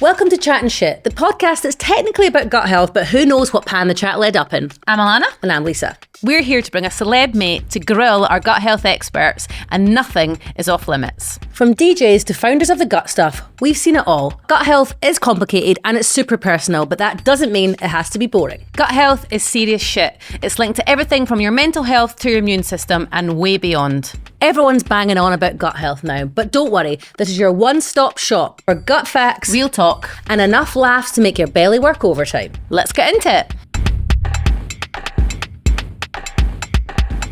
Welcome to Chat and Shit, the podcast that's technically about gut health, but who knows what pan the chat led up in. I'm Alana. And I'm Lisa. We're here to bring a celeb mate to grill our gut health experts, and nothing is off limits. From DJs to founders of the gut stuff, we've seen it all. Gut health is complicated and it's super personal, but that doesn't mean it has to be boring. Gut health is serious shit. It's linked to everything from your mental health to your immune system and way beyond. Everyone's banging on about gut health now, but don't worry, this is your one-stop shop for gut facts, Real talk, and enough laughs to make your belly work overtime. Let's get into it.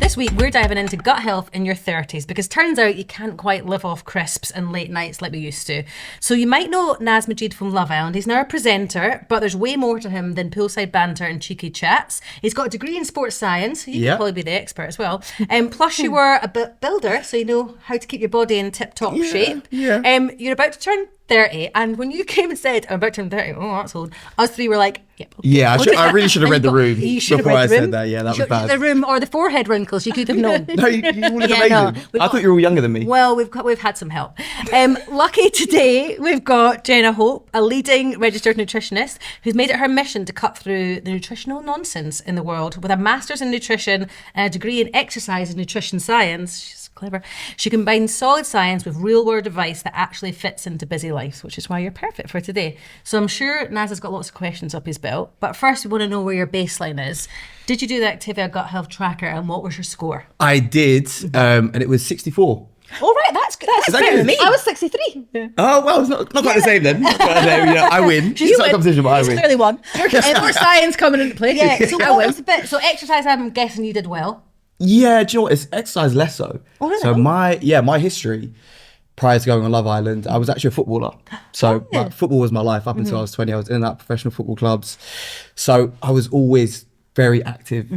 This week, we're diving into gut health in your 30s because turns out you can't quite live off crisps and late nights like we used to. So you might know Nas Majeed from Love Island. He's now a presenter, but there's way more to him than poolside banter and cheeky chats. He's got a degree in sports science. You could probably be the expert as well. Plus, you were a builder, so you know how to keep your body in tip-top shape. Yeah. You're about to turn 30, and when you came and said, I'm about to turn 30, oh, that's old, us three were like, yep. Okay. Yeah, I really should have read the room before I said that. Yeah, that was bad. The room or the forehead wrinkles, you could have known. No, you look amazing. No, I thought you were all younger than me. Well, we've had some help. Lucky today, we've got Jenna Hope, a leading registered nutritionist who's made it her mission to cut through the nutritional nonsense in the world. With a master's in nutrition and a degree in exercise and nutrition science, she's clever. She combines solid science with real-world advice that actually fits into busy lives, which is why you're perfect for today. So I'm sure Naz has got lots of questions up his belt, but first we want to know where your baseline is. Did you do the Activia Gut Health Tracker, and what was your score? I did, and it was 64. Oh, right, that's good. That's better than me. I was 63. Yeah. Oh, well, it's not quite the same then. But, I win. It's not a competition, but I win. Clearly won. More science coming into play. Yeah, so what was the bit? So exercise, I'm guessing you did well. Yeah, do you know what? It's exercise less so. Oh, really? So my history prior to going on Love Island, I was actually a footballer. So football was my life up until I was 20. I was in and out professional football clubs. So I was always very active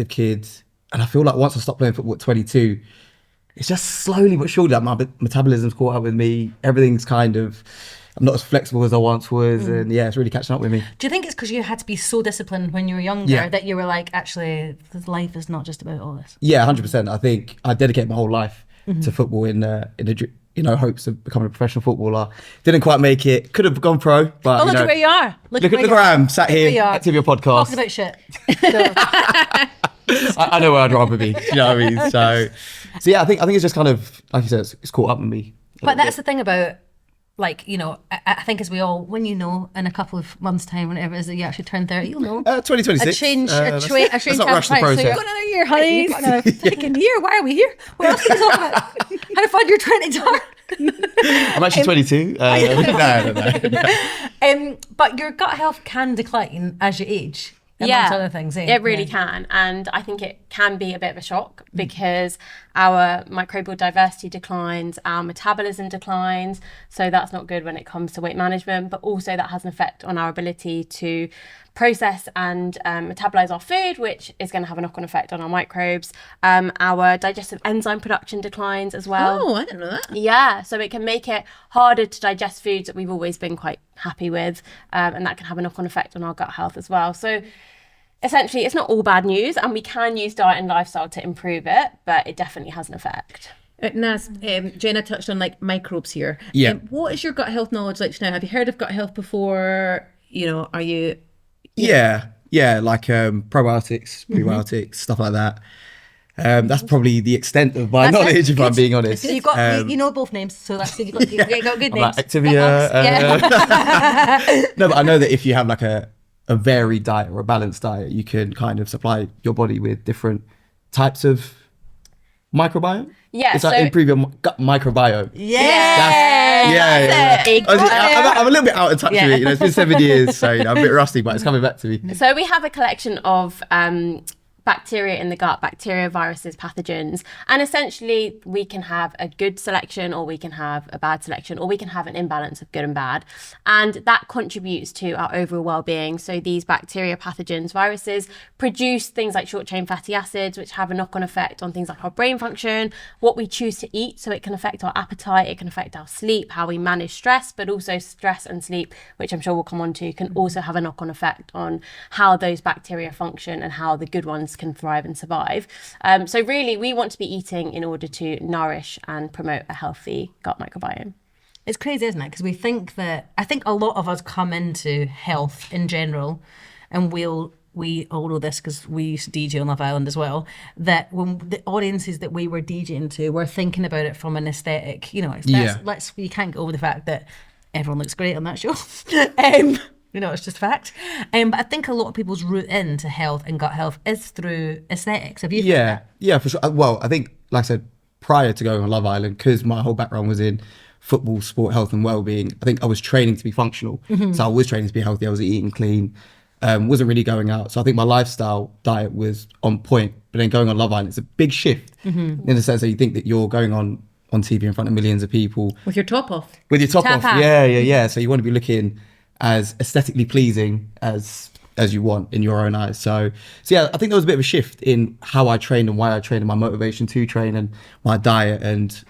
kid. And I feel like once I stopped playing football at 22, it's just slowly but surely like my metabolism's caught up with me. Everything's kind of, I'm not as flexible as I once was. And yeah, it's really catching up with me. Do you think it's because you had to be so disciplined when you were younger that you were like, actually, life is not just about all this? Yeah, 100%. I think I dedicated my whole life to football in the hopes of becoming a professional footballer. Didn't quite make it. Could have gone pro, but look at where you are. Look where I am, sat here, Activia podcast. Talking about shit. I know where I'd rather be. You know what I mean? So yeah, I think it's just kind of, like you said, it's caught up with me. But that's the thing about, like, you know, I think as we all, when you know, in a couple of months' time, whenever it is that you actually turn 30, you'll know. 2026. A change let's not rush the process. So you've got another year, honey. You've got another freaking year. Why are we here? What else can we talk about? How fun your 20s are. I'm actually 22. No. But your gut health can decline as you age. Amongst other things, it really can, and I think it can be a bit of a shock because our microbial diversity declines, our metabolism declines, so that's not good when it comes to weight management, but also that has an effect on our ability to process and metabolize our food, which is going to have a knock-on effect on our microbes. Our digestive enzyme production declines as well. Oh, I didn't know that. Yeah, so it can make it harder to digest foods that we've always been quite happy with, and that can have a knock-on effect on our gut health as well. So essentially, it's not all bad news, and we can use diet and lifestyle to improve it, but it definitely has an effect. Nas, Jenna touched on like microbes here. Yeah. What is your gut health knowledge like now? Have you heard of gut health before? You know, are you... Yeah, like probiotics, prebiotics, stuff like that. That's probably the extent of my knowledge, if I'm being honest. So you've got, you know both names, so that's you've got good names. Like Activia. No, but I know that if you have like a varied diet or a balanced diet, you can kind of supply your body with different types microbiome. Yeah, it's like improve your gut microbiome. Yeah. I'm a little bit out of touch with it. You know, it's been 7 years, so you know, I'm a bit rusty, but it's coming back to me. So we have a collection of bacteria in the gut, bacteria, viruses, pathogens, and essentially we can have a good selection or we can have a bad selection or we can have an imbalance of good and bad, and that contributes to our overall well-being. So these bacteria, pathogens, viruses produce things like short-chain fatty acids, which have a knock-on effect on things like our brain function, what we choose to eat, so it can affect our appetite, it can affect our sleep, how we manage stress, but also stress and sleep, which I'm sure we'll come on to, can also have a knock-on effect on how those bacteria function and how the good ones can thrive and survive. So really, we want to be eating in order to nourish and promote a healthy gut microbiome. It's crazy, isn't it? Because I think a lot of us come into health in general, and we all know this because we used to DJ on Love Island as well, that when the audiences that we were DJing to were thinking about it from an aesthetic, you know, you can't get over the fact that everyone looks great on that show. You know, it's just fact. But I think a lot of people's route into health and gut health is through aesthetics. Have you found that? Yeah, for sure. Well, I think, like I said, prior to going on Love Island, because my whole background was in football, sport, health and well-being, I think I was training to be functional. So I was training to be healthy. I was eating clean, wasn't really going out. So I think my lifestyle diet was on point. But then going on Love Island, it's a big shift in the sense that you think that you're going on TV in front of millions of people. With your top off. With your top off. Yeah. So you want to be looking as aesthetically pleasing as you want in your own eyes. So yeah, I think there was a bit of a shift in how I trained and why I trained and my motivation to train and my diet and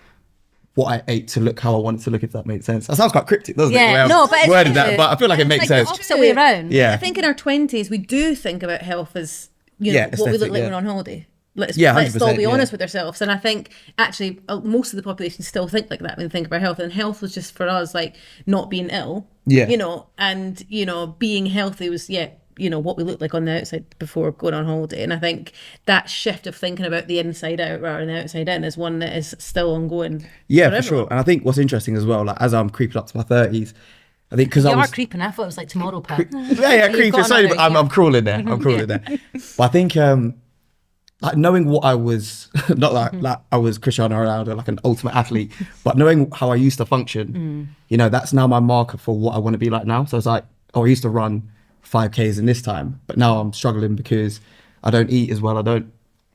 what I ate to look how I wanted to look, if that makes sense. That sounds quite cryptic, doesn't it? Yeah, no, but it's worded that, but I feel like it makes sense. The opposite way around. Yeah. I think in our 20s, we do think about health as, you know, what we look like when we're on holiday. Let's all be honest with ourselves. And I think actually most of the population still think like that when they think about health. And health was just for us like not being ill, you know, and, you know, being healthy was, you know, what we looked like on the outside before going on holiday. And I think that shift of thinking about the inside out rather than the outside in is one that is still ongoing. Yeah, for sure. And I think what's interesting as well, like as I'm creeping up to my 30s, I think because I was creeping. I thought it was like tomorrow, Pat. creeping. Sorry, but I'm crawling there. But I think like knowing what I was, not like I was Cristiano Ronaldo, like an ultimate athlete, but knowing how I used to function, you know, that's now my marker for what I want to be like now. So it's like, I used to run 5Ks in this time, but now I'm struggling because I don't eat as well. I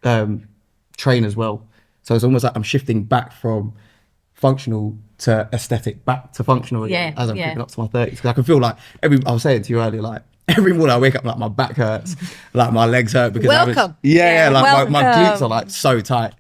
don't train as well. So it's almost like I'm shifting back from functional to aesthetic, back to functional again, as I'm creeping up to my 30s. Because I can feel like I was saying to you earlier, like every morning I wake up, like my back hurts, like my legs hurt because like my glutes are like so tight.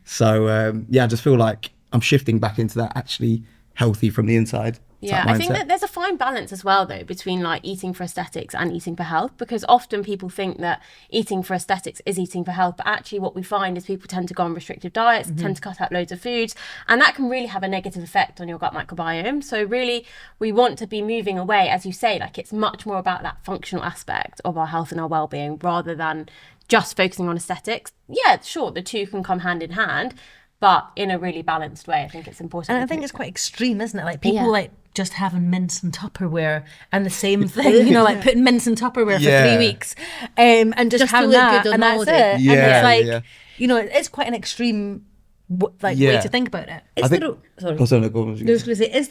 So I just feel like I'm shifting back into that actually healthy from the inside. Yeah, I think that there's a fine balance as well, though, between like eating for aesthetics and eating for health, because often people think that eating for aesthetics is eating for health. But actually what we find is people tend to go on restrictive diets, tend to cut out loads of foods, and that can really have a negative effect on your gut microbiome. So really, we want to be moving away, as you say, like it's much more about that functional aspect of our health and our well-being rather than just focusing on aesthetics. Yeah, sure, the two can come hand in hand, but in a really balanced way. I think it's important. And I think it's quite extreme, isn't it? Like people like just having mince and Tupperware and the same thing, you know, like putting mince and Tupperware for 3 weeks and just having that and that's it. Yeah, and it's like, you know, it's quite an extreme way to think about it. Is there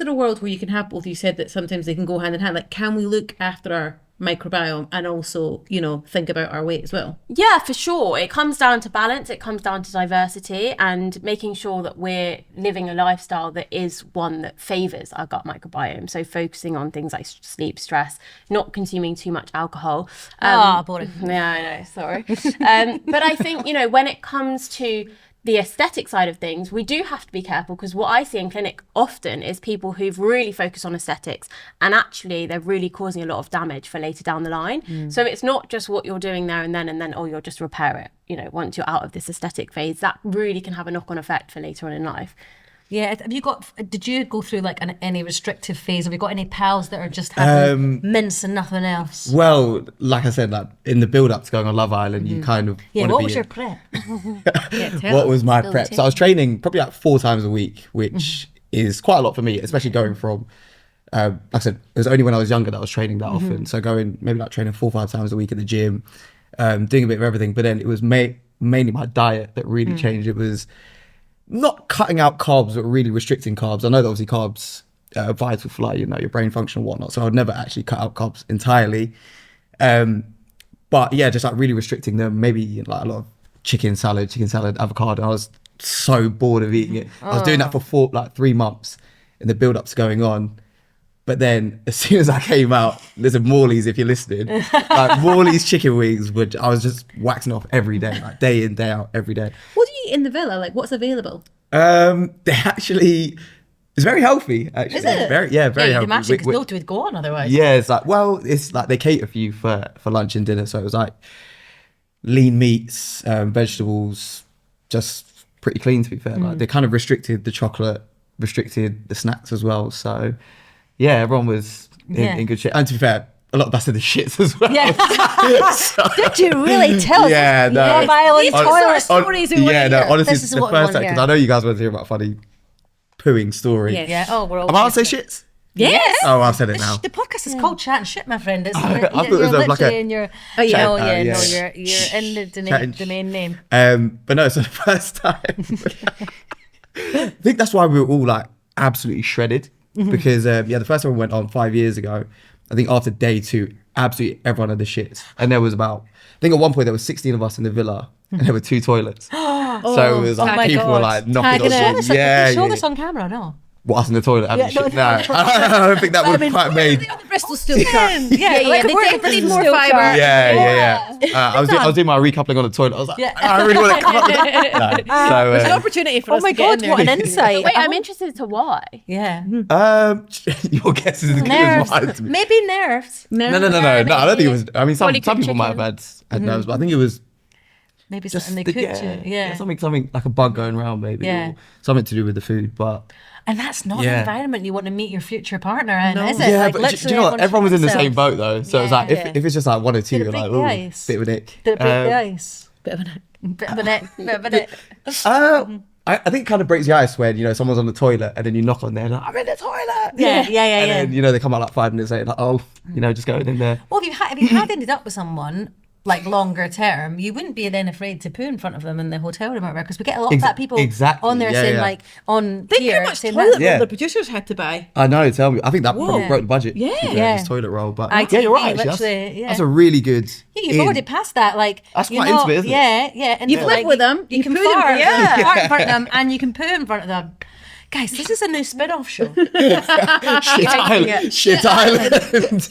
a world where you can have both? You said that sometimes they can go hand in hand. Like, can we look after our microbiome and also, you know, think about our weight as well? Yeah, for sure. It comes down to balance, it comes down to diversity and making sure that we're living a lifestyle that is one that favours our gut microbiome. So focusing on things like sleep, stress, not consuming too much alcohol. Boring. Yeah, I know, sorry. But I think, you know, when it comes to the aesthetic side of things, we do have to be careful, because what I see in clinic often is people who've really focused on aesthetics and actually they're really causing a lot of damage for later down the line. So it's not just what you're doing there and then, oh, you'll just repair it. You know, once you're out of this aesthetic phase, that really can have a knock-on effect for later on in life. Yeah, did you go through like any restrictive phase? Have you got any pals that are just having mince and nothing else? Well, like I said, like in the build up to going on Love Island, you kind of what was your prep? What was my prep? So I was training probably like 4 times a week, which is quite a lot for me, especially going from like I said, it was only when I was younger that I was training that often. So going maybe like training 4 or 5 times a week at the gym, doing a bit of everything. But then it was mainly my diet that really changed. It was not cutting out carbs, but really restricting carbs. I know that obviously carbs are vital for like, you know, your brain function and whatnot. So I'd never actually cut out carbs entirely. But yeah, just like really restricting them. Maybe like a lot of chicken salad, avocado. I was so bored of eating it. I was doing that for 3 months in the build up to going on. But then as soon as I came out, listen, Morley's, if you're listening, like Morley's chicken wings, which I was just waxing off every day, like day in, day out, every day. What do you eat in the villa? Like, what's available? They actually, it's very healthy, actually. Is it? Very You'd healthy. imagine, because nobody would go on otherwise. Yeah, it's like, well, it's like they cater for you for lunch and dinner. So it was like lean meats, vegetables, just pretty clean, to be fair. Like they kind of restricted the chocolate restricted the snacks as well. So yeah, everyone was in good shape. And to be fair, a lot of us in the shits as well. Yeah. So, did you really tell us? Yeah, no. Love Island These are toilet sort of stories we want to hear. honestly, This is the what we first want to time, because hear. I know you guys want to hear about funny pooing story. Yes. Yeah. Oh, we're all. Am I allowed to say shits? Yes. Oh, I've said it now. The podcast is called Chat and Shit, my friend. It's, I thought it you're was like literally a in your. Oh, yeah. Oh, yeah. yeah. No, you're in the domain name. But no, so the first time, I think that's why we were all like absolutely shredded because the first time we went on 5 years ago, I think after day 2, absolutely everyone had the shits, and there was about, I think at one point there was 16 of us in the villa, and there were 2 toilets. So it was like my people God. were like knocking Tagging on it. the yeah, Show yeah. this on camera, no? What, us in the toilet having Yeah, shit? no, No, I don't think that would have quite made. On the Bristol steel truck. Yeah, like, they we're definitely need the more steel fibre. truck. Yeah. I was doing my recoupling on the toilet. I was like, Yeah. I really want to come up with that. No. So, There's an opportunity for Oh us my to get God, in there. what an insight. Wait, I'm interested to why. Yeah. your guess is as good as Nerves. mine to me. Maybe nerves. No, I don't think it was. I mean, some Polycream people might have had nerves, but I think it was Maybe just something they cooked you. Yeah. something like a bug going around, maybe, Yeah. or something to do with the food. But And that's not Yeah. the environment you want to meet your future partner in, No. is it? yeah, Like, but do literally you know what? Everyone was in the themselves. same boat though, so it was like Yeah. if it's just like one or two, Did it you're break like, the oh, ice? bit of a nick. Did it break the ice? Bit of a night. Bit of a neck. Bit of a neck. I think it kind of breaks the ice when someone's on the toilet and then you knock on there, like, I'm in the toilet. Yeah. And then they come out like 5 minutes later, like, oh, just go in there. Well, if you had ended up with someone like longer term, you wouldn't be then afraid to poo in front of them in the hotel room or whatever, because we get a lot of that people Exactly. on there Yeah, saying yeah. like on Think here how much saying toilet that. Yeah. roll the producers had to buy. I know, tell me. I think that probably Whoa. broke the budget. Yeah. Yeah. This toilet roll. But ITV, yeah, you're right. Actually. literally, yeah. That's a really good. Yeah, you've already passed that. Like That's you're quite intimate, isn't it? Yeah. And You've lived with them, You you can poo in fart, front of them. fart in front of them, and you can poo in front of them. Guys, this is a new spin-off show. Shit Island. Shit Island.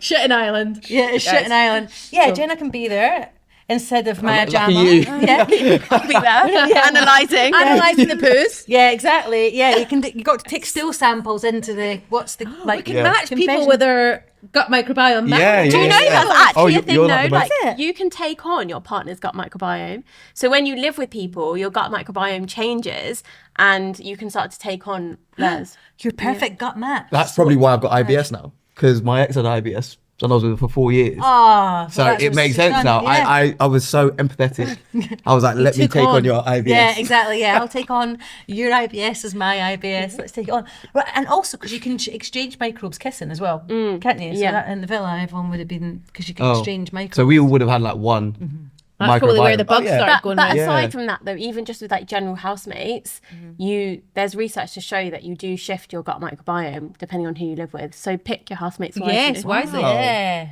Shit in Ireland. Yeah, it's shit in Ireland. Yeah, Jenna can be there instead of Maya Lucky Jama. you. Yeah. I'll be there analysing. Analysing the poos. Yeah, exactly. Yeah, you got to take stool samples into the We can Yeah. match people confession. with their gut microbiome. Yeah, Do you know yeah. that's actually Oh, a you're thing like though? the Like most- you can take on your partner's gut microbiome. So when you live with people, your gut microbiome changes and you can start to take on theirs. your perfect gut match. That's probably why I've got IBS now, because my ex had IBS. And I was with her for 4 years. Oh, So it makes sense now. Yeah. I was so empathetic. I was like, let me took take on on. your IBS. Yeah, exactly. Yeah, I'll take on your IBS as my IBS. Let's take it on. Right, and also because you can exchange microbes kissing as well, can't you? So Yeah. that in the villa, everyone would have been, because you can exchange microbes. So we all would have had like one That's probably where the microbiome. bugs started But, going but wrong. aside Yeah. from that though, even just with like general housemates, there's research to show that you do shift your gut microbiome depending on who you live with. So pick your housemates wisely. Yes, wisely. Yeah.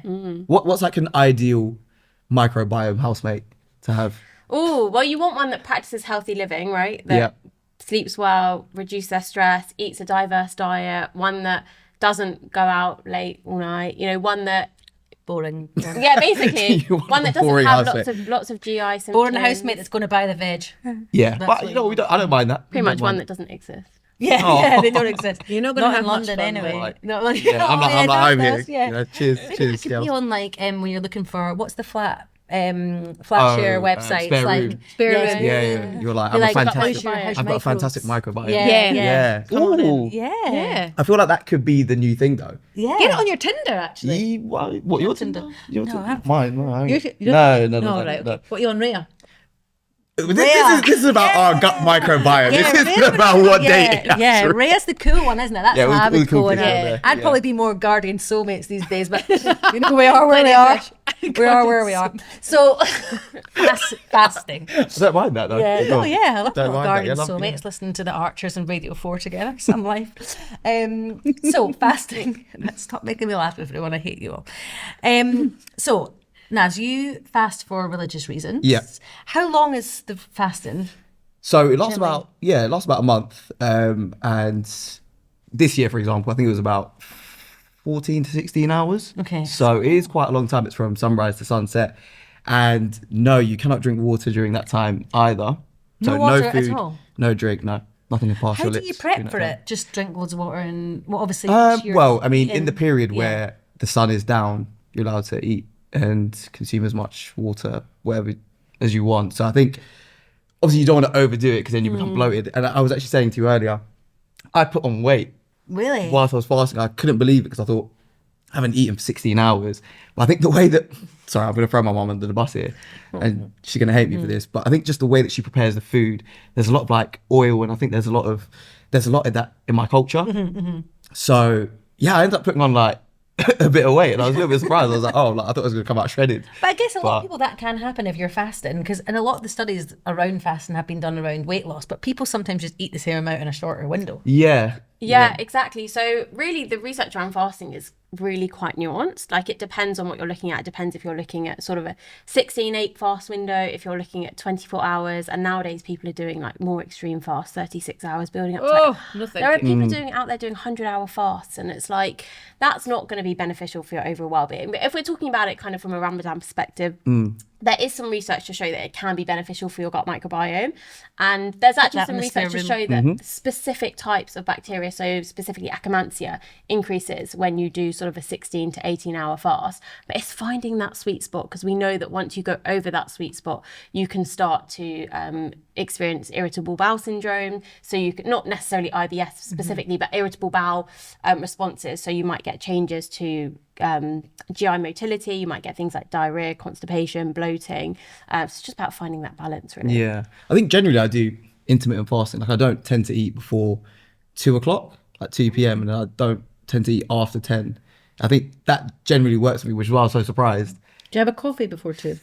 What's like an ideal microbiome housemate to have? Oh, well, you want one that practices healthy living, right? That Yeah. sleeps well, reduce their stress, eats a diverse diet, one that doesn't go out late all night, one that Boring. yeah, basically You want one that a doesn't boring have housemate. lots of GI symptoms. Boring housemate that's going to buy the veg. Yeah, That's but what I don't mind that. Pretty much one that doesn't exist. Yeah, Oh. yeah, they don't exist. You're not gonna in have much London fun anyway. with Like, No, like, Yeah, I'm like home here. Yeah. Cheers, Maybe cheers, that could be girls. on like when you're looking for what's the flat share websites spare like room. Spare yeah, room. Yeah. You're like, You're I'm a like, fantastic. how's I've got a your fantastic microbes? microbiome. Yeah, Yeah. Ooh. Yeah. Yeah. I feel like that could be the new thing though. Yeah. Get it on your Tinder, actually. What your Tinder? Your No, Tinder? I'm- Mine. No, You no, right. no. Okay. What are you on, Rhea? This is about our gut microbiome. Yeah, This Rhea's isn't about what dating. Yeah, apps are. Rhea's the cool one, isn't it? That's Yeah, what we're I the would cool go on. people Yeah. there. I'd Yeah. probably be more guardian soulmates these days, but we are where we are. We are where we are. So fasting. I don't mind that though. Yeah, Go no, on. yeah, I love Don't little mind that. guardian Yeah, love- soulmates listening to the Archers and Radio 4 together. Some life. So fasting. Stop making me laugh, everyone. I hate you all. So Naz, you fast for religious reasons. Yeah. How long is the fasting? So it lasts about a month. And this year, for example, I think it was about 14 to 16 hours. Okay. So it is quite a long time. It's from sunrise to sunset. And no, you cannot drink water during that time either. So No water no at food, all? no drink, no. Nothing in partial How do lips you prep during for that time. it? Just drink loads of water and obviously. Well, I mean, in the period yeah. where the sun is down, you're allowed to eat and consume as much water, whatever, as you want. So I think, obviously, you don't want to overdo it because then you become bloated. And I was actually saying to you earlier, I put on weight. Really? Whilst I was fasting, I couldn't believe it because I thought, I haven't eaten for 16 hours. But I think the way that, sorry, I'm going to throw my mum under the bus here and she's going to hate me for this. But I think just the way that she prepares the food, there's a lot of like oil, and I think there's a lot of that in my culture. So yeah, I ended up putting on like a bit of weight, and I was a little bit surprised. I was like, oh, like, I thought it was going to come out shredded. But I guess a lot of people, that can happen if you're fasting, and a lot of the studies around fasting have been done around weight loss, but people sometimes just eat the same amount in a shorter window. Yeah, exactly. So really the research around fasting is really quite nuanced. Like, it depends on what you're looking at. It depends if you're looking at sort of a 16-8 fast window, if you're looking at 24 hours, and nowadays people are doing like more extreme fasts, 36 hours, building up to there are people out there doing 100-hour fasts, and it's like, that's not going to be beneficial for your overall well-being. But if we're talking about it kind of from a Ramadan perspective, there is some research to show that it can be beneficial for your gut microbiome, and there's actually some research to show that specific types of bacteria, so specifically Akkermansia, increases when you do sort of a 16 to 18 hour fast. But it's finding that sweet spot, because we know that once you go over that sweet spot, you can start to experience irritable bowel syndrome. So you can, not necessarily IBS specifically, but irritable bowel responses. So you might get changes to GI motility, you might get things like diarrhea, constipation, bloating. So it's just about finding that balance, really. Yeah, I think generally I do intermittent fasting. Like, I don't tend to eat before 2 o'clock, like 2 p.m, and I don't tend to eat after 10. I think that generally works for me, which is why I was so surprised. Do you have a coffee before 2?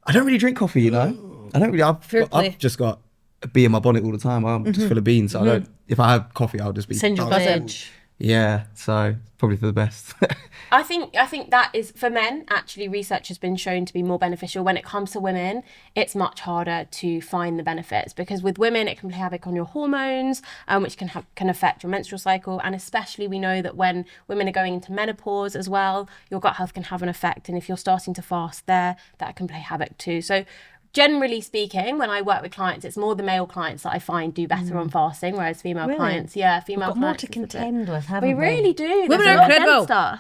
I don't really drink coffee, you know. I don't really. I've just got a bee in my bonnet all the time. I'm just full of beans, so I don't. If I have coffee, I'll just be. Send your message. Yeah, so probably for the best. I think that is, for men, actually research has been shown to be more beneficial. When it comes to women, it's much harder to find the benefits, because with women it can play havoc on your hormones, which can affect your menstrual cycle, and especially we know that when women are going into menopause as well, your gut health can have an effect, and if you're starting to fast there, that can play havoc too. So generally speaking, when I work with clients, it's more the male clients that I find do better on fasting, whereas female clients, female We've got clients more to contend with, haven't we? We really do. Women are incredible.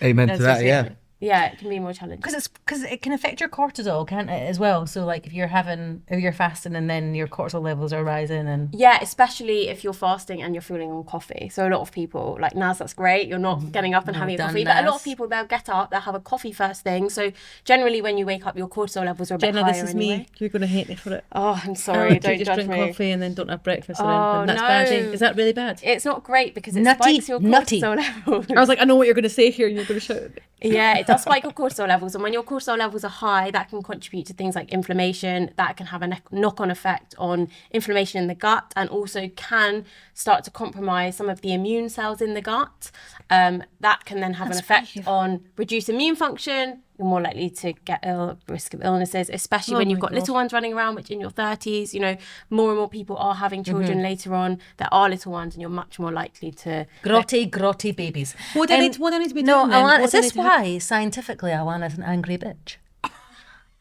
Amen to that. Yeah. Yeah, it can be more challenging. Because it can affect your cortisol, can't it, as well? So like if you're fasting and then your cortisol levels are rising, and yeah, especially if you're fasting and you're fueling on coffee. So a lot of people, like Nas, that's great. You're not getting up and having a coffee, but a lot of people, they'll get up, they'll have a coffee first thing. So generally, when you wake up, your cortisol levels are a bit higher. Jenna, this is me. You're going to hate me for it. Oh, I'm sorry. Don't just judge drink me. coffee and then don't have breakfast or anything. That's bad. Is that really bad? It's not great because it spikes your cortisol levels. I was like, I know what you're going to say here, and you're going to shout at me. Yeah, it does spike your cortisol levels, and when your cortisol levels are high, that can contribute to things like inflammation. That can have a knock-on effect on inflammation in the gut, and also can start to compromise some of the immune cells in the gut. That can then have an effect on reduced immune function. You're more likely to get risk of illnesses, especially when you've got little ones running around, which in your 30s, you know, more and more people are having children later on. There are little ones, and you're much more likely to... Grotty babies. What do I need to be doing? No, is this why, scientifically, Alana's an angry bitch?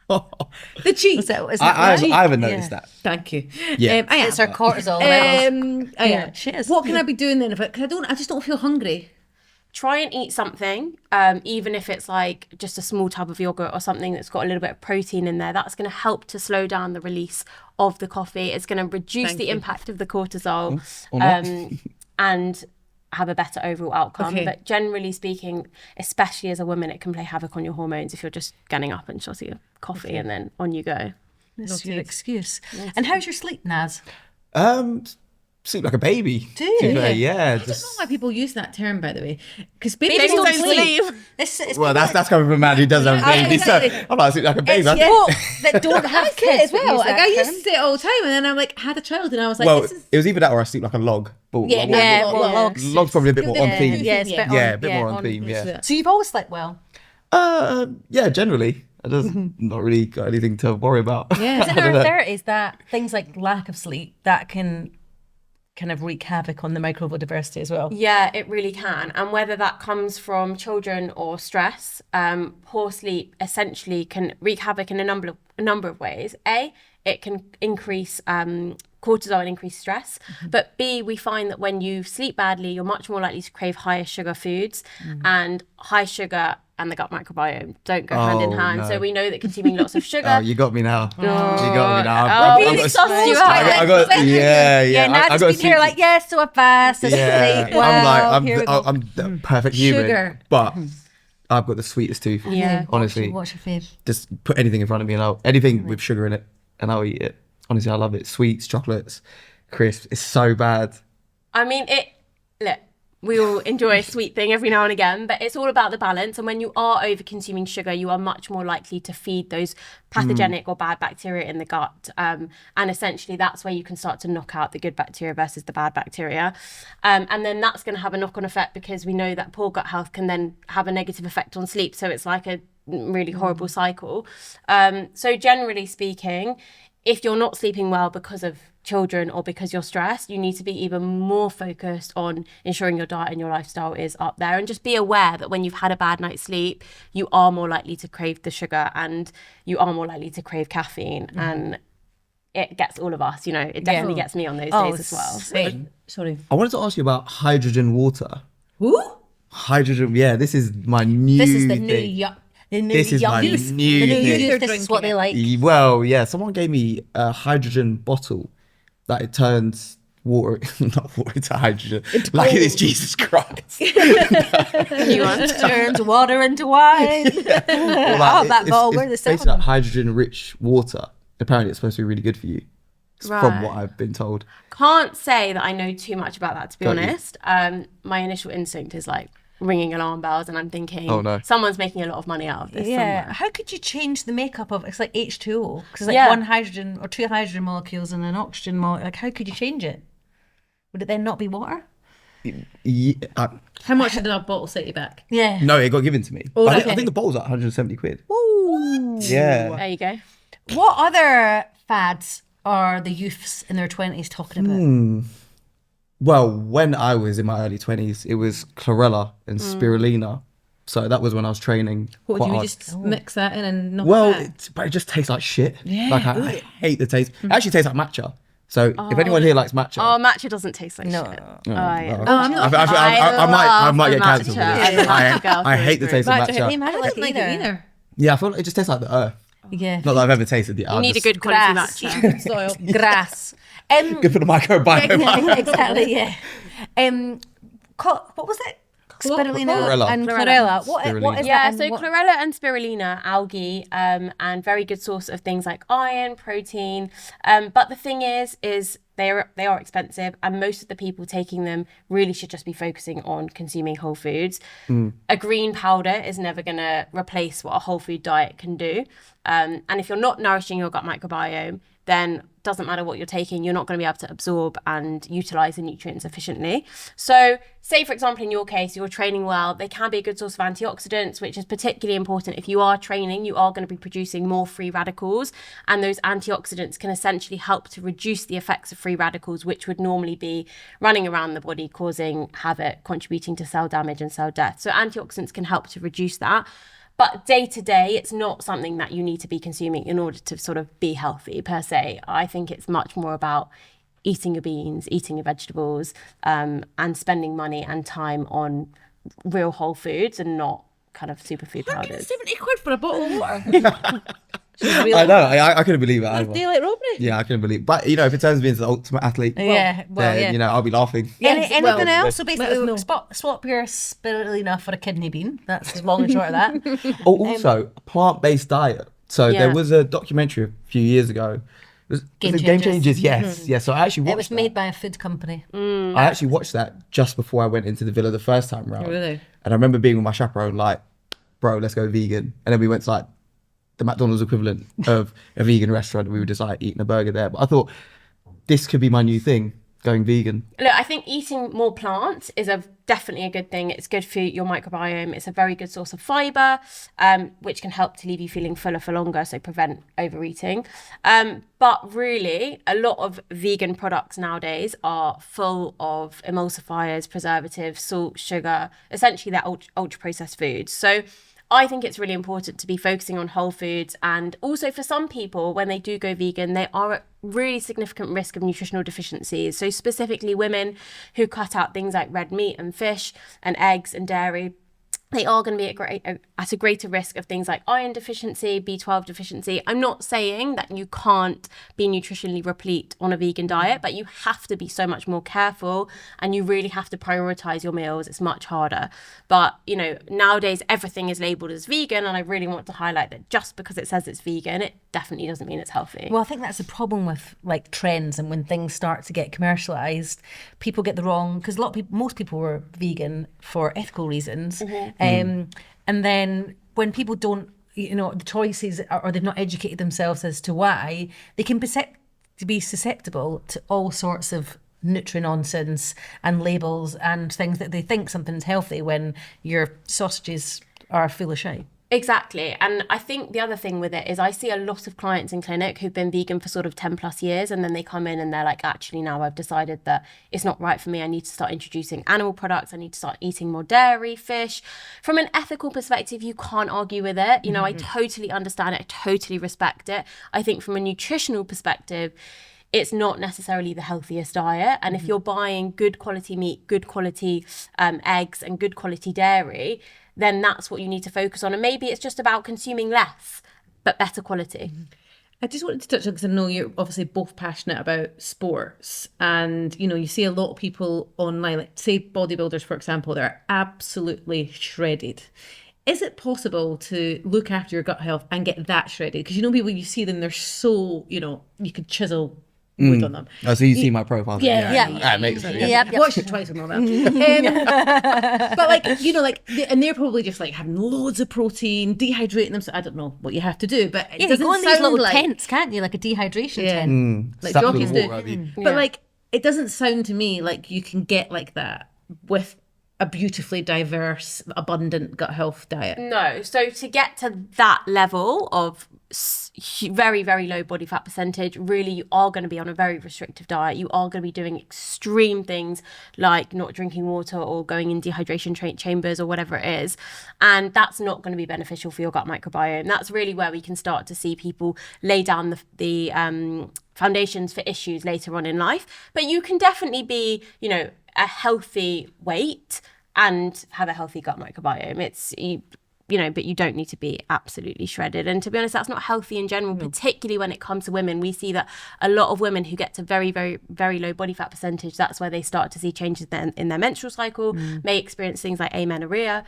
The cheat. I haven't noticed that. Thank you. Yeah. It's her cortisol levels. She is. What can I be doing then? Because I just don't feel hungry. Try and eat something, even if it's like just a small tub of yogurt or something that's got a little bit of protein in there. That's going to help to slow down the release of the coffee. It's going to reduce the impact of the cortisol and have a better overall outcome. But generally speaking, especially as a woman, it can play havoc on your hormones if you're just getting up and shotting a coffee and then on you go. That's your excuse. And how's your sleep, Naz? Sleep like a baby. Do you? Yeah. I don't know why people use that term, by the way. Because Babies don't sleep. Well, that's coming from a man who does have a baby. So I'm like, sleep like a baby. That don't have kids as well. Like, I used to say it all the time, and then I'm like, had a child, and I was like, well, it was either that or I sleep like a log. But log's probably a bit more on theme. Yeah, a bit more on theme. Yeah. So you've always slept well? Yeah, generally. I just not really got anything to worry about. Yeah. Is it in our 30s that things like lack of sleep that can kind of wreak havoc on the microbial diversity as well? Yeah, it really can. And whether that comes from children or stress, poor sleep essentially can wreak havoc in a number of ways. A, it can increase cortisol and increase stress. But B, we find that when you sleep badly, you're much more likely to crave higher sugar foods, and high sugar and the gut microbiome don't go hand in hand. No. So we know that consuming lots of sugar. Oh, you got me now. You got me now. Oh, I really sussed you out. I got, yeah. Now I just been here like, yes, so a fast. Yeah, I'm the perfect human. Sugar. But I've got the sweetest tooth. Yeah. Honestly. What's your fave? Just put anything in front of me and anything with sugar in it and I'll eat it. Honestly, I love it. Sweets, chocolates, crisps. It's so bad. I mean, look, we all enjoy a sweet thing every now and again, but it's all about the balance. And when you are over consuming sugar, you are much more likely to feed those pathogenic or bad bacteria in the gut. And essentially that's where you can start to knock out the good bacteria versus the bad bacteria. And then that's going to have a knock-on effect because we know that poor gut health can then have a negative effect on sleep. So it's like a really horrible cycle. So generally speaking, if you're not sleeping well because of children or because you're stressed, you need to be even more focused on ensuring your diet and your lifestyle is up there. And just be aware that when you've had a bad night's sleep, you are more likely to crave the sugar and you are more likely to crave caffeine. And it gets all of us, it definitely gets me on those days as well. Sorry. I wanted to ask you about hydrogen water. Who? Hydrogen, yeah, this is my new This is the thing. new This is my new thing. This is what they like. Well, yeah, someone gave me a hydrogen bottle that it turns water, not water into hydrogen. Like it is Jesus Christ. Turns water into wine. Well, I'll have that bottle. Where the basically like hydrogen-rich water. Apparently, it's supposed to be really good for you. Right. From what I've been told. Can't say that I know too much about that, to be Got you. honest. My initial instinct is like ringing alarm bells and I'm thinking, oh, no. Someone's making a lot of money out of this somewhere. How could you change the makeup of it's like H2O? Because it's like one hydrogen or two hydrogen molecules and an oxygen molecule. Like, how could you change it? Would it then not be water? Yeah, How much did our bottle set you back? Yeah. no, it got given to me. Oh, I okay. think the bottle's like 170 quid. Ooh. Yeah. There you go. What other fads are the youths in their 20s talking about? Well, when I was in my early 20s, it was chlorella and spirulina. So that was when I was training. What, quite do you hard. just mix that in and knock Well, it back? but it just tastes like shit. Yeah. Like I hate the taste. It actually tastes like matcha. So if anyone here likes matcha, Oh, matcha doesn't taste like shit. I'm not. I might get matcha. cancelled. I'm a matcha girl I through hate the and through. taste of I matcha. don't I like it either. Yeah, I feel like it just tastes like the earth. Yeah. Not that I've ever tasted it. You need a good quality Grass. matcha. Soil. Grass. Good for the microbiome. Exactly, yeah. What was it? Spirulina Chlorella. and Chlorella. chlorella. What is Yeah, that? so chlorella and spirulina, algae, and very good source of things like iron, protein. But the thing is they are expensive, and most of the people taking them really should just be focusing on consuming whole foods. A green powder is never going to replace what a whole food diet can do. And if you're not nourishing your gut microbiome, then doesn't matter what you're taking, you're not going to be able to absorb and utilize the nutrients efficiently. So say, for example, in your case, you're training well, they can be a good source of antioxidants, which is particularly important. If you are training, you are going to be producing more free radicals, and those antioxidants can essentially help to reduce the effects of free radicals, which would normally be running around the body, causing havoc, contributing to cell damage and cell death. So antioxidants can help to reduce that. But day to day, it's not something that you need to be consuming in order to sort of be healthy per se. I think it's much more about eating your beans, eating your vegetables, and spending money and time on real whole foods and not kind of superfood powders. 70 quid for a bottle of water. I know. I couldn't believe it either. Daylight robbery. Yeah, I couldn't believe it. But, if it turns me into the ultimate athlete, then, I'll be laughing. Anything else? So let us basically, know. swap your spirulina for a kidney bean. That's as long and short of that. Also, a plant-based diet. So there was a documentary a few years ago. Was it Game Changers? Yes. Yeah, so I actually watched It was made by a food company. I actually watched that just before I went into the villa the first time round. Really? And I remember being with my chaperone like, bro, let's go vegan. And then we went to like the McDonald's equivalent of a vegan restaurant. We were just like eating a burger there. But I thought this could be my new thing, going vegan. Look, I think eating more plants is definitely a good thing. It's good for your microbiome. It's a very good source of fibre, which can help to leave you feeling fuller for longer, so prevent overeating. But really, a lot of vegan products nowadays are full of emulsifiers, preservatives, salt, sugar. Essentially, they're ultra-processed foods. So I think it's really important to be focusing on whole foods. And also for some people, when they do go vegan, they are at really significant risk of nutritional deficiencies. So specifically women who cut out things like red meat and fish and eggs and dairy. they are going to be at a greater risk of things like iron deficiency, B12 deficiency. I'm not saying that you can't be nutritionally replete on a vegan diet, but you have to be so much more careful, and you really have to prioritize your meals. It's much harder. But, you know, nowadays everything is labeled as vegan, and I really want to highlight that just because it says it's vegan, it definitely doesn't mean it's healthy. Well, I think that's the problem with like trends, and when things start to get commercialized, people get the wrong, because most people were vegan for ethical reasons. And then when people don't, you know, the choices, or they've not educated themselves as to why, they can be susceptible to all sorts of nutri-nonsense and labels and things that they think something's healthy when your sausages are full of shite. Exactly. And I think the other thing with it is I see a lot of clients in clinic who've been vegan for sort of 10 plus years, and then they come in and they're like, actually, now I've decided that it's not right for me. I need to start introducing animal products. I need to start eating more dairy, fish. From an ethical perspective, you can't argue with it. You know, I totally understand it. I totally respect it. I think from a nutritional perspective, it's not necessarily the healthiest diet. And if you're buying good quality meat, good quality eggs and good quality dairy, then that's what you need to focus on. And maybe it's just about consuming less, but better quality. I just wanted to touch on, because I know you're obviously both passionate about sports, and, you know, you see a lot of people online, like say bodybuilders, for example, they're absolutely shredded. Is it possible to look after your gut health and get that shredded? Because, you know, people, you see them, they're so, you know, you could chisel wood on them. Oh, so you see my profile? Yeah. That makes sense. Yep. Watched it twice and all that. But like, you know, like, and they're probably just like having loads of protein, dehydrating them. So I don't know what you have to do, but it doesn't you go in sound these little like tents, can't you? Like a dehydration tent. like Stuff with jockeys water, do. But like, it doesn't sound to me like you can get like that with a beautifully diverse, abundant gut health diet. No. So to get to that level of very, very low body fat percentage, really you are going to be on a very restrictive diet. You are going to be doing extreme things like not drinking water or going in dehydration chambers or whatever it is. And that's not going to be beneficial for your gut microbiome. That's really where we can start to see people lay down the foundations for issues later on in life. But you can definitely be, you know, a healthy weight and have a healthy gut microbiome. It's, you know, but you don't need to be absolutely shredded. And to be honest, that's not healthy in general, particularly when it comes to women. We see that a lot of women who get to very, very, very low body fat percentage, that's where they start to see changes in their menstrual cycle, may experience things like amenorrhea.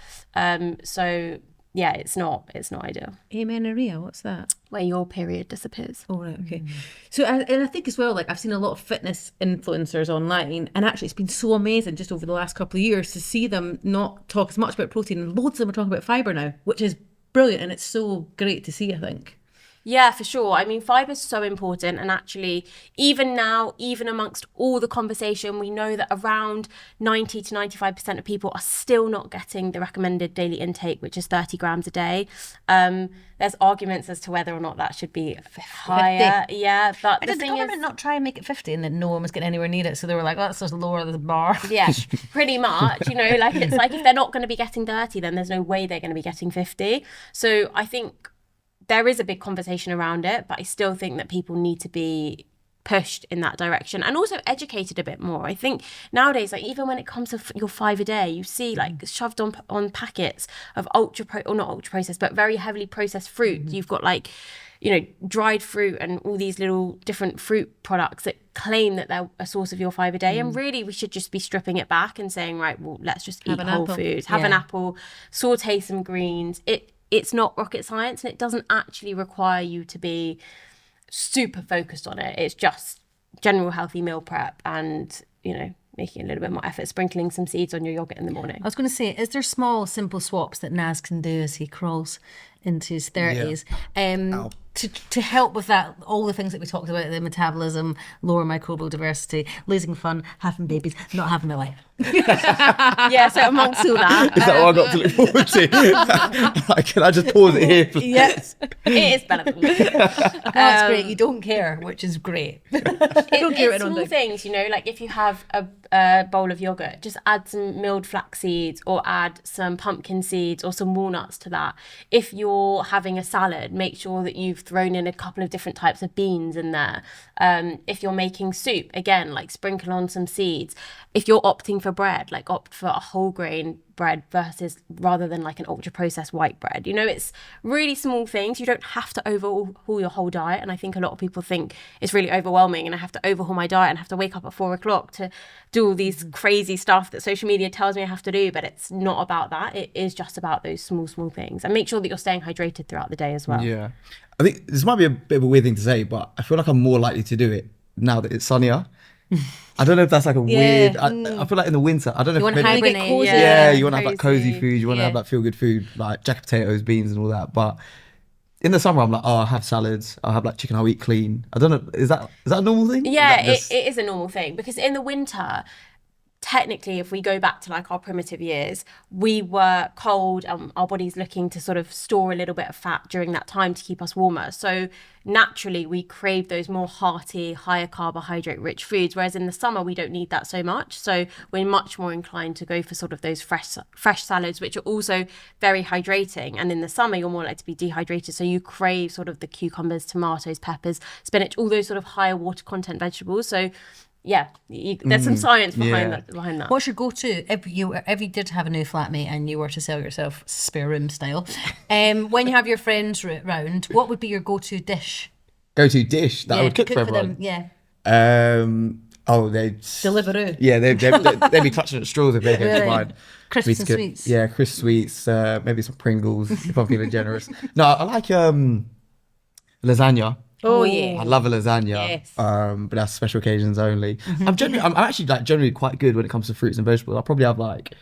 So yeah, it's not ideal. Amenorrhea, what's that? Where your period disappears. Oh, right, okay. So, and I think as well, like I've seen a lot of fitness influencers online, and actually it's been so amazing just over the last couple of years to see them not talk as much about protein, and loads of them are talking about fibre now, which is brilliant, and it's so great to see, I think. Yeah, for sure. I mean, fibre is so important. And actually, even now, even amongst all the conversation, we know that around 90 to 95% of people are still not getting the recommended daily intake, which is 30 grams a day. There's arguments as to whether or not that should be higher. 50. Yeah, but Did the government not try and make it 50, and then no one was getting anywhere near it? So they were like, let's just lower the bar. Yeah, pretty much. You know, like it's like if they're not going to be getting 30, then there's no way they're going to be getting 50. So I think there is a big conversation around it, but I still think that people need to be pushed in that direction and also educated a bit more. I think nowadays, like even when it comes to your 5 a day, you see like shoved on packets of not ultra processed, but very heavily processed fruit. You've got like, you know, dried fruit and all these little different fruit products that claim that they're a source of your 5 a day. And really we should just be stripping it back and saying, right, well, let's just eat whole foods, have an apple, saute some greens. It's not rocket science, and it doesn't actually require you to be super focused on it. It's just general healthy meal prep and, you know, making a little bit more effort, sprinkling some seeds on your yogurt in the morning. I was going to say, is there small, simple swaps that Nas can do as he crawls into his 30s to help with that, all the things that we talked about, the metabolism, lower microbial diversity, losing fun, having babies, not having a life? Yeah, so amongst all that. Is that what I got to look forward to? Can I just pause it here? Yes. It is better than that. That's great. You don't care, which is great. It's small things, you know, like if you have a bowl of yogurt, just add some milled flax seeds or add some pumpkin seeds or some walnuts to that. If you're having a salad, make sure that you've thrown in a couple of different types of beans in there. If you're making soup, again, like sprinkle on some seeds. If you're opting for bread, like opt for a whole grain bread versus rather than like an ultra processed white bread. You know, it's really small things. You don't have to overhaul your whole diet. And I think a lot of people think it's really overwhelming and I have to overhaul my diet and have to wake up at 4 o'clock to do all these crazy stuff that social media tells me I have to do. But it's not about that. It is just about those small things. And make sure that you're staying hydrated throughout the day as well. Yeah. I think this might be a bit of a weird thing to say, but I feel like I'm more likely to do it now that it's sunnier. I don't know if that's like a weird. I feel like in the winter, I don't know. You if want to maybe, get cozy. Yeah, you want to have like cozy food. You want to have like feel good food, like jacket potatoes, beans, and all that. But in the summer, I'm like, I'll have salads. I'll have like chicken. I'll eat clean. I don't know. Is that a normal thing? Yeah, it is a normal thing because in the winter, technically, if we go back to like our primitive years, we were cold and our body's looking to sort of store a little bit of fat during that time to keep us warmer. So naturally, we crave those more hearty, higher carbohydrate rich foods, whereas in the summer, we don't need that so much. So we're much more inclined to go for sort of those fresh salads, which are also very hydrating. And in the summer, you're more likely to be dehydrated. So you crave sort of the cucumbers, tomatoes, peppers, spinach, all those sort of higher water content vegetables. So yeah, there's some science behind that. What's your go-to if you did have a new flatmate and you were to sell yourself spare room style? When you have your friends round, what would be your go-to dish? Go-to dish that I would cook for everyone. Them, yeah. They Deliveroo. Yeah, they'd be clutching at straws if they came to mine. Crisps and sweets. Yeah, crisp sweets. Maybe some Pringles if I'm feeling generous. No, I like lasagna. Oh yeah, I love a lasagna. Yes. But that's special occasions only. I'm actually like generally quite good when it comes to fruits and vegetables. I'll probably have like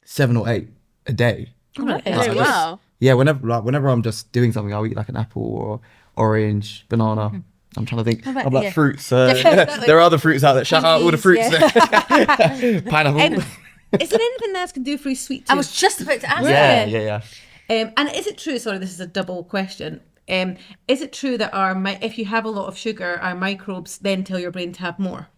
7 or 8 a day. Oh, right. Wow. Yeah, whenever I'm just doing something, I'll eat like an apple or orange, banana. I'm trying to think about fruits. There are other fruits out there. Shout out all the fruits. Pineapple. Is there anything Nas can do for his sweet tooth? I was just about to ask. Yeah. And is it true? Sorry, this is a double question. Is it true that if you have a lot of sugar, our microbes then tell your brain to have more?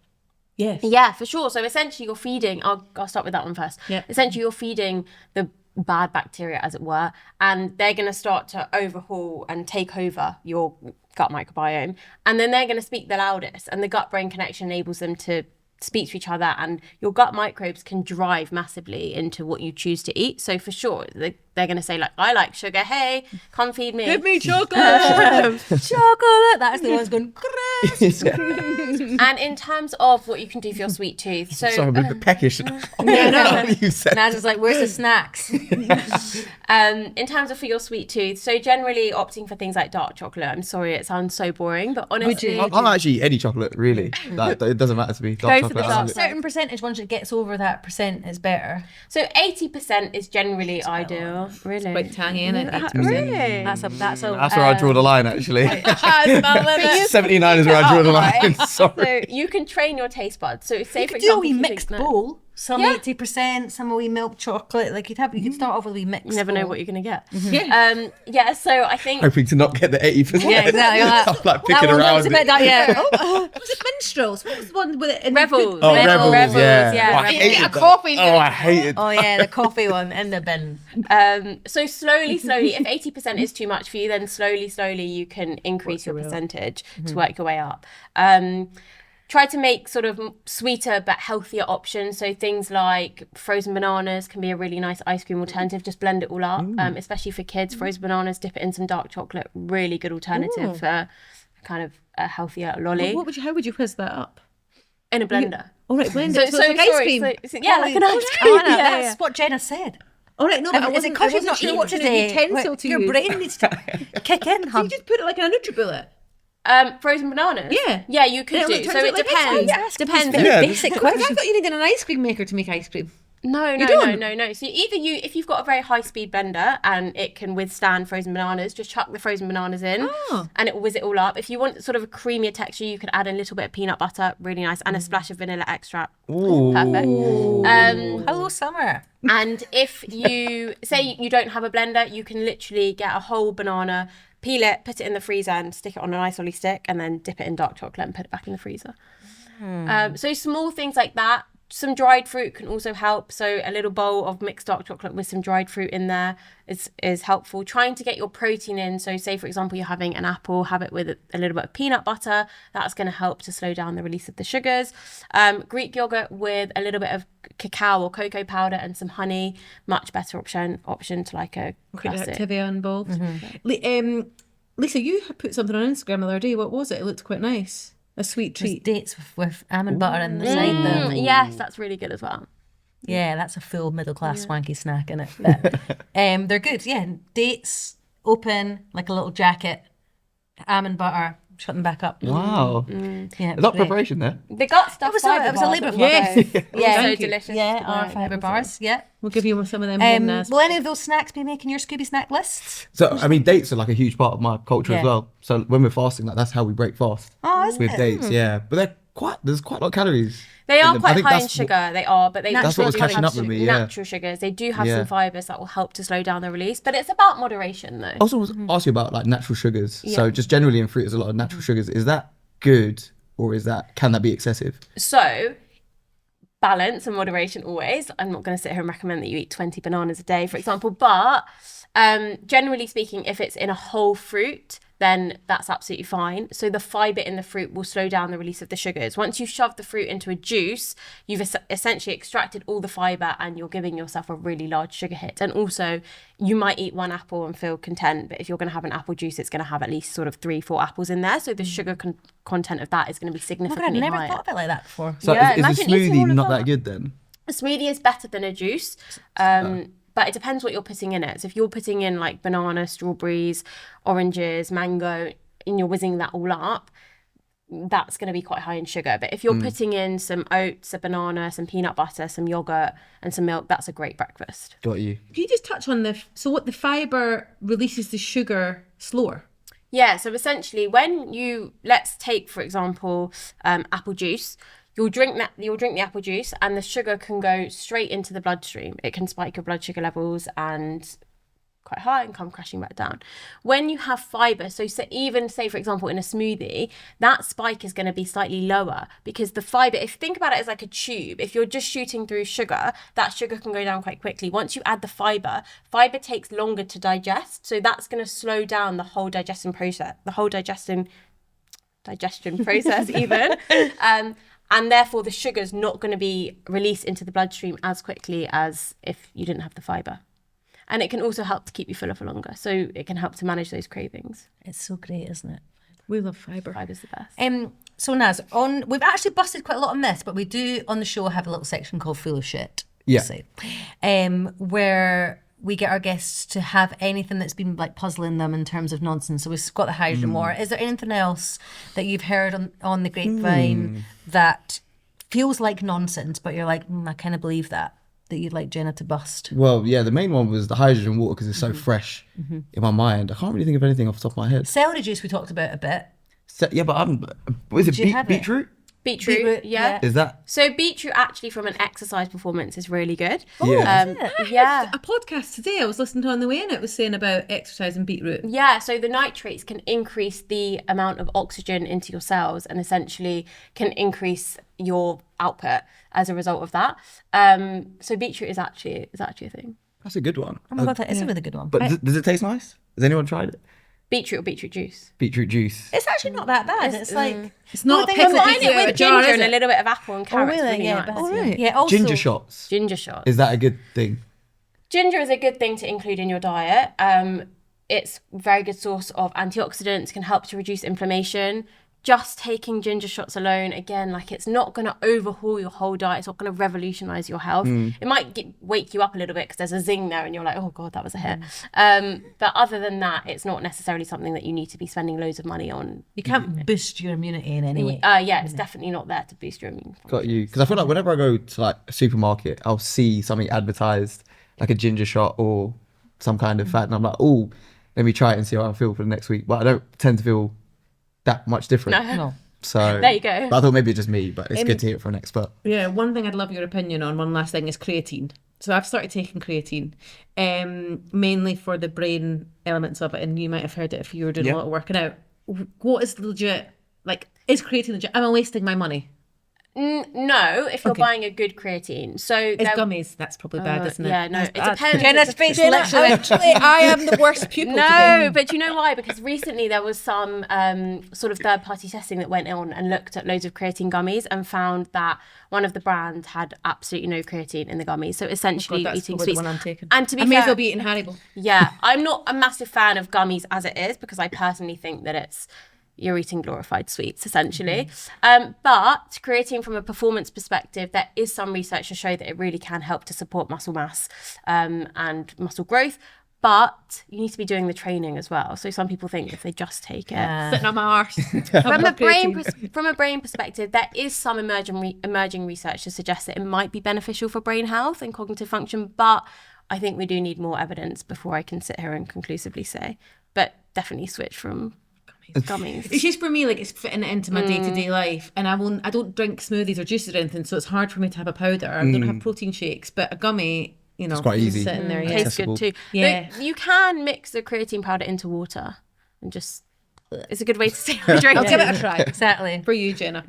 Yes. Yeah, for sure. So essentially you're feeding, I'll start with that one first. Yeah. Essentially you're feeding the bad bacteria, as it were, and they're going to start to overhaul and take over your gut microbiome. And then they're going to speak the loudest, and the gut-brain connection enables them to speak to each other, and your gut microbes can drive massively into what you choose to eat. So for sure, they're going to say like, I like sugar. Hey, come feed me. Give me chocolate. Chocolate. That's the one's going, Chris. And in terms of what you can do for your sweet tooth. So, Sorry, I'm a bit peckish. You said. Naz is like, where's the snacks? In terms of for your sweet tooth, so generally opting for things like dark chocolate. I'm sorry, it sounds so boring, but honestly, I'll actually eat any chocolate, really. It doesn't matter to me. Dark Go for the chocolate, dark. Certain percentage, once it gets over that percent, is better. So 80% is generally ideal. Really? Quite tangy, isn't it? 80%. Really? That's Where I draw the line, actually. 79 is where I draw the line. Sorry. So you can train your taste buds. So say You for could do a example, wee if you mixed think- bowl. Some 80%, some a wee milk chocolate. Like you could start off with a wee mixed. You never bowl. know what you're gonna get. Yeah. So I think Hoping to not get the 80%. Yeah, exactly. I'm like picking around. Was it minstrels? What was the one with it? Rebels. Oh, Rebels, yeah. yeah. I hated Get a coffee. I hated. Oh yeah, the coffee one in the bin. So slowly, if 80% is too much for you, then slowly you can increase your percentage to work your way up. Try to make sort of sweeter but healthier options. So things like frozen bananas can be a really nice ice cream alternative. Just blend it all up, especially for kids. Frozen bananas, dip it in some dark chocolate. Really good alternative for kind of a healthier lolly. How would you whiz that up? In a blender. All right, blend So it. So it's like ice cream. like an ice cream. That's what Jenna said. All right, no, but Is it because you've not eaten today? Utensil to Your use. brain needs to kick in, So hun. you just put it like in a NutriBullet. Frozen bananas? Yeah. Yeah, you could Yeah, do. well, it So turns it out like ice cream. depends. Depends. Yeah. Basic I question. thought you needed an ice cream maker to make ice cream. No. So if you've got a very high speed blender and it can withstand frozen bananas, just chuck the frozen bananas in and it will whiz it all up. If you want sort of a creamier texture, you could add a little bit of peanut butter, really nice, and a splash of vanilla extract. Ooh. Perfect. Hello, summer. And if you say you don't have a blender, you can literally get a whole banana, peel it, put it in the freezer and stick it on an ice lolly stick and then dip it in dark chocolate and put it back in the freezer. So small things like that, Some dried fruit can also help. So a little bowl of mixed dark chocolate with some dried fruit in there is helpful. Trying to get your protein in. So say, for example, you're having an apple, have it with a little bit of peanut butter. That's going to help to slow down the release of the sugars. Greek yogurt with a little bit of cacao or cocoa powder and some honey. Much better option to like a classic. Activia involved. Lisa, you put something on Instagram the other day. What was it? It looked quite nice. A sweet treat. Dates with almond butter in the side there. Yes, that's really good as well. Yeah, that's a full middle class swanky snack in it. But, they're good. Yeah, dates open like a little jacket, almond butter, shut them back up. Wow. Yeah, a lot of preparation there. The gut stuff. It was a labour of love. Yeah, so delicious. Yeah, our fibre bars. Yeah, we'll give you some of them. Will any of those snacks be making your Scooby snack lists? So I mean, dates are like a huge part of my culture as well. So when we're fasting, like that's how we break fast. Oh, isn't with it? Dates, yeah. But there's quite a lot of calories. They are quite high in sugar, but they that's what was catching up with me. Natural sugars. They do have some fibres that will help to slow down the release, but it's about moderation though. I also was ask you about like natural sugars. So just generally in fruit, there's a lot of natural sugars. Is that good, or can that be excessive? So balance and moderation always. I'm not going to sit here and recommend that you eat 20 bananas a day, for example, but generally speaking, if it's in a whole fruit, then that's absolutely fine. So the fibre in the fruit will slow down the release of the sugars. Once you shove the fruit into a juice, you've essentially extracted all the fibre and you're giving yourself a really large sugar hit. And also, you might eat one apple and feel content, but if you're going to have an apple juice, it's going to have at least sort of 3-4 apples in there. So the sugar content of that is going to be significantly higher. I've never thought of it like that before. So is a smoothie not that good then? A smoothie is better than a juice. But it depends what you're putting in it. So if you're putting in like banana, strawberries, oranges, mango, and you're whizzing that all up, that's going to be quite high in sugar. But if you're putting in some oats, a banana, some peanut butter, some yogurt, and some milk, that's a great breakfast. Got you. Can you just touch on what the fibre releases the sugar slower? Yeah, so essentially let's take, for example, apple juice. You'll drink the apple juice and the sugar can go straight into the bloodstream. It can spike your blood sugar levels and quite high and come crashing back down. When you have fibre, so even say, for example, in a smoothie, that spike is going to be slightly lower because the fibre, if you think about it as like a tube, if you're just shooting through sugar, that sugar can go down quite quickly. Once you add the fibre takes longer to digest. So that's going to slow down the whole digestion process even. And therefore, the sugar's not going to be released into the bloodstream as quickly as if you didn't have the fibre. And it can also help to keep you fuller for longer. So it can help to manage those cravings. It's so great, isn't it? We love fibre. Fibre's the best. So Naz, we've actually busted quite a lot of myths, but we do on the show have a little section called Full of Shit. Yeah. Where we get our guests to have anything that's been like puzzling them in terms of nonsense. So we've got the hydrogen war. Is there anything else that you've heard on the grapevine that feels like nonsense, but you're like, I kind of believe that you'd like Jenna to bust? Well, yeah, the main one was the hydrogen water because it's so fresh in my mind. I can't really think of anything off the top of my head. Celery juice we talked about a bit. Yeah, but is it beetroot? Beetroot, yeah. Is that? So beetroot actually from an exercise performance is really good. Oh, yeah. Yeah. A podcast today I was listening to on the way in, it was saying about exercise and beetroot. Yeah, so the nitrates can increase the amount of oxygen into your cells and essentially can increase your output as a result of that. So beetroot is actually a thing. That's a good one. Oh my God, that is a really good one. But does it taste nice? Has anyone tried it? Beetroot or beetroot juice? Beetroot juice. It's actually not that bad. It's like... It's not a combine it with ginger and a little bit of apple and carrots. really? Yeah. Nice. Oh, right. Yeah, also... Ginger shots. Ginger shots. Is that a good thing? Ginger is a good thing to include in your diet. It's a very good source of antioxidants, can help to reduce inflammation. Just taking ginger shots alone, again, like it's not going to overhaul your whole diet. It's not going to revolutionize your health. It might wake you up a little bit because there's a zing there and you're like, oh God, that was a hit. But other than that, it's not necessarily something that you need to be spending loads of money on. You can't boost your immunity in any way. Yeah, it's definitely not there to boost your immune function. Got you. Because I feel like whenever I go to like a supermarket, I'll see something advertised, like a ginger shot or some kind of fat, and I'm like, oh, let me try it and see how I feel for the next week. But I don't tend to feel that much different. No. So there you go. But I thought maybe it's just me, but it's good to hear it from an expert. Yeah, one thing I'd love your opinion on, one last thing, is creatine. So I've started taking creatine, mainly for the brain elements of it, and you might have heard it if you were doing a lot of working out. What is legit, like, is creatine legit? Am I wasting my money? No, if you're buying a good creatine. So it's gummies. That's probably bad, isn't it? Yeah, no, it depends. Jenna's face literally. Actually, I am the worst pupil. No, but you know why? Because recently there was some sort of third-party testing that went on and looked at loads of creatine gummies and found that one of the brands had absolutely no creatine in the gummies. So essentially, eating sweets. The one I'm taking. And to be I fair, may as well be eating Haribo. Yeah, I'm not a massive fan of gummies as it is because I personally think that you're eating glorified sweets, essentially. But creatine from a performance perspective, there is some research to show that it really can help to support muscle mass and muscle growth. But you need to be doing the training as well. So some people think if they just take it. Sitting on my arse. From a brain perspective, there is some emerging research to suggest that it might be beneficial for brain health and cognitive function. But I think we do need more evidence before I can sit here and conclusively say. But definitely switch from gummies. It's just for me, like, it's fitting it into my day-to-day life, and I don't drink smoothies or juices or anything, so it's hard for me to have a powder. I don't have protein shakes, but a gummy, you know, it's quite easy. Sitting there, tastes good too. Yeah, but you can mix the creatine powder into water and just. It's a good way to stay hydrated. I'll give it a try. Exactly. For you, Jenna.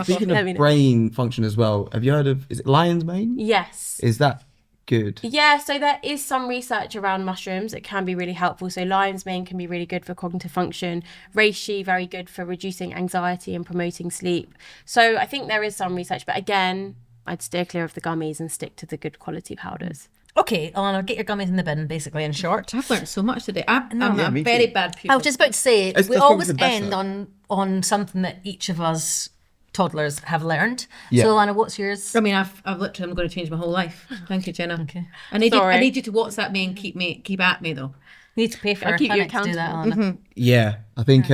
Speaking of brain function as well, have you heard of, is it lion's mane? Yes. Is that good? Yeah, so there is some research around mushrooms. It can be really helpful. So lion's mane can be really good for cognitive function. Reishi, very good for reducing anxiety and promoting sleep. So I think there is some research, but again, I'd steer clear of the gummies and stick to the good quality powders. Okay, Alana, get your gummies in the bin, basically, in short. I've learned so much today. I'm a very bad pupil. I was just about to say, It's we probably always the best, end on something that each of us toddlers have learned. Yeah. So, Alana, what's yours? I mean, I'm literally going to change my whole life. Thank you, Jenna. Okay. I need you to WhatsApp me and keep at me though. You need to pay for our keep you clinic to do that, Alana. accountable. Yeah, I think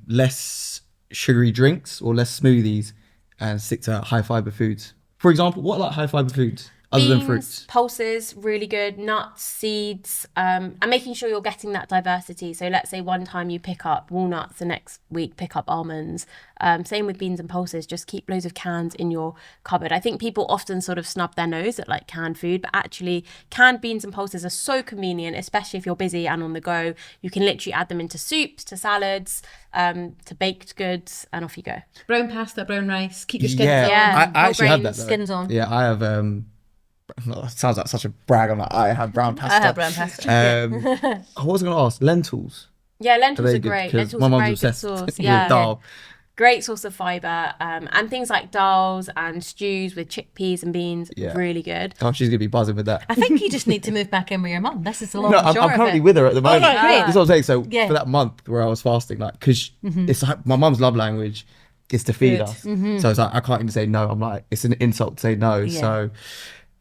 less sugary drinks or less smoothies and stick to high fiber foods. For example, what are like high fiber foods other than fruits? Pulses, really good. Nuts, seeds, and making sure you're getting that diversity. So let's say one time you pick up walnuts, the next week pick up almonds. Same with beans and pulses. Just keep loads of cans in your cupboard. I think people often sort of snub their nose at like canned food, but actually canned beans and pulses are so convenient, especially if you're busy and on the go. You can literally add them into soups, to salads, to baked goods, and off you go. Brown pasta, brown rice. Keep your skins on. Yeah, I actually have that. grains, Though. skins on. Yeah, I have. It sounds like such a brag. I'm like, I have brown pasta. I have brown pasta. I was going to ask lentils. Yeah, lentils are good? great. 'Cause Lentils my are mum's very good obsessed source. with Yeah. dal. Great source of fibre. And things like dals and stews with chickpeas and beans, Yeah. really good. Oh, she's gonna be buzzing with that. I think you just need to move back in with your mum. This is the long No, and I'm short currently of it. with her at the moment. right, great. That's what I'm saying. So Yeah. for that month where I was fasting, like, because it's like my mum's love language is to feed Good. us. So it's like I can't even say no. I'm like, it's an insult to say no. Yeah. So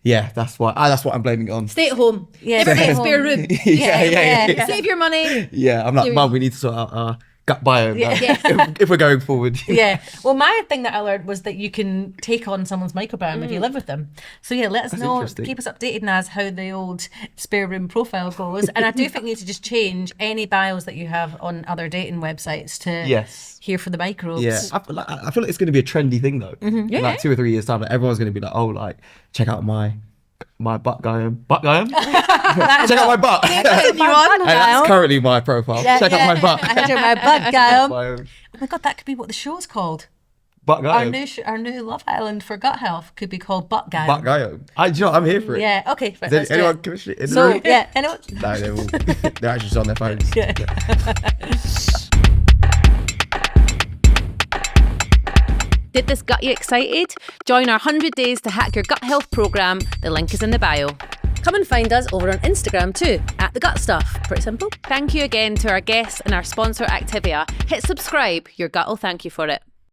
yeah, that's what I'm blaming it on. Stay at home. Yeah, Never stay get at a spare home. room. yeah. Save your money. Yeah, I'm like, Mum, we need to sort out our gut biome now, if we're going forward. Yeah. Well, my thing that I learned was that you can take on someone's microbiome if you live with them. So yeah, let us know. interesting. Keep us updated, Naz, how the old spare room profile goes. And I do think you need to just change any bios that you have on other dating websites to Yes. here for the microbes. Yeah, I feel like it's going to be a trendy thing though. In like 2 or 3 years time, like, everyone's going to be like, oh, like check out my butt biome. Butt biome? Check out my butt. And that's currently my profile. Check out my butt. Check out my butt biome. Biome. Oh my God, that could be what the show's called. Butt biome. Our new Love Island for gut health could be called Butt Biome. Butt biome. Do you know what? I'm here for it. Yeah, okay. Right, Is let's do anyone it. commissioning it in the So, room? yeah, anyone? No, they're actually just on their phones. Yeah. Did this get you excited? Join our 100 Days to Hack Your Gut Health programme. The link is in the bio. Come and find us over on Instagram too, @TheGutStuff. Pretty simple. Thank you again to our guests and our sponsor Activia. Hit subscribe. Your gut will thank you for it.